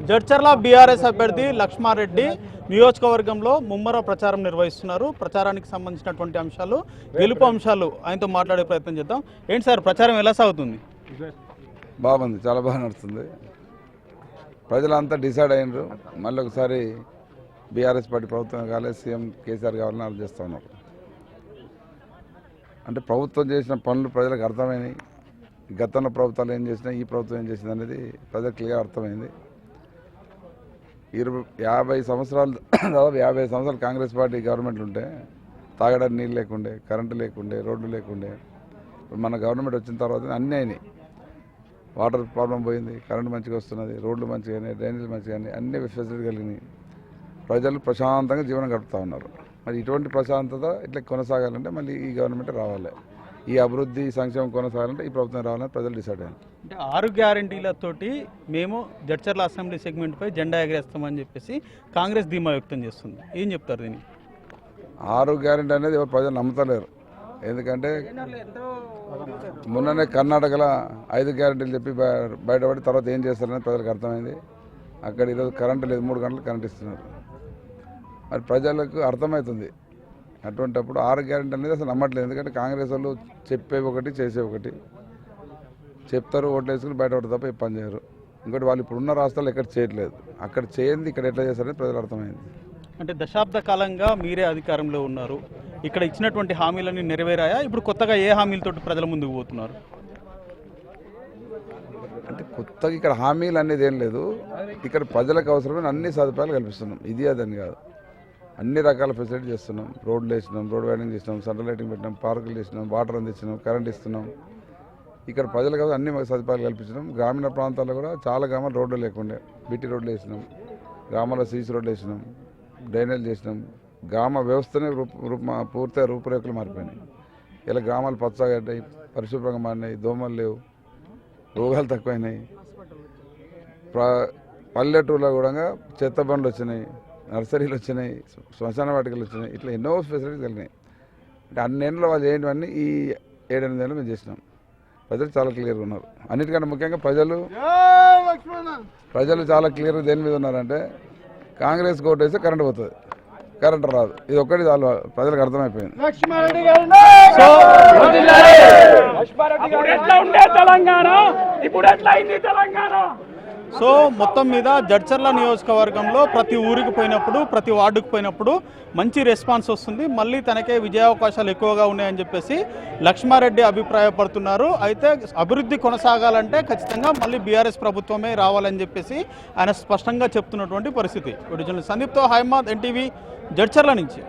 Jadcherla BRS అభ్యర్థి లక్ష్మారెడ్డి నియోజకవర్గంలో ముమ్మర ప్రచారం నిర్వహిస్తున్నారు. ప్రచారానికి సంబంధించినటువంటి అంశాలు, గెలుపు అంశాలు ఆయనతో మాట్లాడే ప్రయత్నం చేద్దాం. ఏంటి సార్, ప్రచారం ఎలా సాగుతుంది? బాగుంది, చాలా బాగా నడుస్తుంది. ప్రజలంతా డిసైడ్ అయినారు, మళ్ళీ ఒకసారి బీఆర్ఎస్ పార్టీ ప్రభుత్వం కాలేదు, సీఎం కేసీఆర్ కావాలని ఆలోచిస్తూ ఉన్నారు. అంటే ప్రభుత్వం చేసిన పనులు ప్రజలకు అర్థమైనాయి. గతంలో ప్రభుత్వాలు ఏం చేసినా ఈ ప్రభుత్వం ఏం చేసింది అనేది ప్రజలకు క్లియర్ అర్థమైంది. 50 సంవత్సరాలు దాదాపు 50 సంవత్సరాలు కాంగ్రెస్ పార్టీ గవర్నమెంట్లు ఉంటే తాగడానికి నీళ్ళు లేకుండే, కరెంటు లేకుండే, రోడ్లు లేకుండే. మన గవర్నమెంట్ వచ్చిన తర్వాత అన్నీ అయినాయి. వాటర్ ప్రాబ్లం పోయింది, కరెంటు మంచిగా వస్తున్నది, రోడ్లు మంచిగా అయినాయి, డ్రైనేజీలు మంచిగా అయినాయి, అన్ని ఫెసిలిటీ కలిగినాయి. ప్రజలు ప్రశాంతంగా జీవనం గడుపుతూ ఉన్నారు. మరి ఇటువంటి ప్రశాంతత ఇట్లా కొనసాగాలంటే మళ్ళీ ఈ గవర్నమెంట్ రావాలి. ఈ అభివృద్ధి సంక్షేమం కొనసాగాలంటే ఈ ప్రభుత్వం రావాలని ప్రజలు డిసైడ్ అయ్యారు. అంటే 6 గ్యారంటీలతోటి మేము జడ్చర్ల అసెంబ్లీ సెగ్మెంట్పై జెండా ఎగరేస్తామని చెప్పేసి కాంగ్రెస్ ధీమా వ్యక్తం చేస్తుంది. ఏం చెప్తారు దీనికి? 6 గ్యారంటీ అనేది ఎవరు ప్రజలు నమ్ముతలేరు. ఎందుకంటే మొన్ననే కర్ణాటకలో 5 గ్యారంటీలు చెప్పి బయటపడి తర్వాత ఏం చేస్తారనేది ప్రజలకు అర్థమైంది. అక్కడ ఈరోజు కరెంటు లేదు, 3 గంటలు కరెంట్ ఇస్తున్నారు. మరి ప్రజలకు అర్థమవుతుంది. అటువంటిప్పుడు 6 గ్యారంటీ అనేది అసలు నమ్మట్లేదు. ఎందుకంటే కాంగ్రెస్ వాళ్ళు చెప్పే ఒకటి చేసే ఒకటి చెప్తారు, ఓట్లు వేసుకుని బయటపడతారు తప్ప ఏ పని చేయరు. ఇంకోటి వాళ్ళు ఇప్పుడున్న రాష్ట్రాలు ఎక్కడ చేయట్లేదు, అక్కడ చేయండి ఇక్కడ ఎట్లా చేస్తారని ప్రజలు అర్థమైంది. అంటే దశాబ్ద కాలంగా మీరే అధికారంలో ఉన్నారు, ఇక్కడ ఇచ్చినటువంటి హామీలన్నీ నెరవేరాయా? ఇప్పుడు కొత్తగా ఏ హామీలతోటి ప్రజల ముందుకు పోతున్నారు? అంటే కొత్తగా ఇక్కడ హామీలు అనేది ఏం లేదు. ఇక్కడ ప్రజలకు అవసరమైన అన్ని సదుపాయాలు కల్పిస్తున్నాం. ఇది అదని కాదు, అన్ని రకాల ఫెసిలిటీ చేస్తున్నాం. రోడ్లు వేసినాం, రోడ్ వైడింగ్ చేసినాం, సెంట్రల్ లైటింగ్ పెట్టినాం, పార్కులు చేసినాం, వాటర్ అందించినాం, కరెంట్ ఇస్తున్నాం. ఇక్కడ ప్రజలకు అన్ని సదుపాయాలు కల్పించినాం. గ్రామీణ ప్రాంతాల్లో కూడా చాలా గ్రామాలు రోడ్లు లేకుండే, బీటీ రోడ్లు వేసినాం, గ్రామాల్లో సీసీ రోడ్లు వేసినాం, డ్రైనేజ్ చేసినాం. గ్రామ వ్యవస్థనే పూర్తిగా రూపురేఖలు మారిపోయినాయి. ఇలా గ్రామాలు పచ్చగా ఉంటాయి, పరిశుభ్రంగా మారినాయి, దోమలు లేవు, రోగాలు తక్కువైనాయి. పల్లెటూరులో కూడా చెత్త బండ్లు వచ్చినాయి, నర్సరీలు వచ్చినాయి, శ్మశాన వాటికలు వచ్చినాయి. ఇట్లా ఎన్నో ఫెసిలిటీస్ కలిగినాయి. అంటే అన్నేళ్ళలో వాళ్ళు ఏంటివన్నీ ఈ 7-8 ఏళ్ళు మేము చేసినాం. ప్రజలు చాలా క్లియర్గా ఉన్నారు. అన్నిటికంటే ముఖ్యంగా ప్రజలు చాలా క్లియర్గా దేని మీద ఉన్నారంటే కాంగ్రెస్ ఓటు వేస్తే కరెంట్ పోతుంది, కరెంట్ రాదు. ఇది ఒక్కటి చాలా ప్రజలకు అర్థమైపోయింది. సో మొత్తం మీద జడ్చర్ల నియోజకవర్గంలో ప్రతి ఊరికి పోయినప్పుడు, ప్రతి వార్డుకు పోయినప్పుడు మంచి రెస్పాన్స్ వస్తుంది. మళ్ళీ తనకే విజయావకాశాలు ఎక్కువగా ఉన్నాయని చెప్పేసి లక్ష్మారెడ్డి అభిప్రాయపడుతున్నారు. అయితే అభివృద్ధి కొనసాగాలంటే ఖచ్చితంగా మళ్ళీ బీఆర్ఎస్ ప్రభుత్వమే రావాలని చెప్పేసి ఆయన స్పష్టంగా చెప్తున్నటువంటి పరిస్థితి. సందీప్తో హైమాద్, ఎన్టీవీ, జడ్చర్ల నుంచి.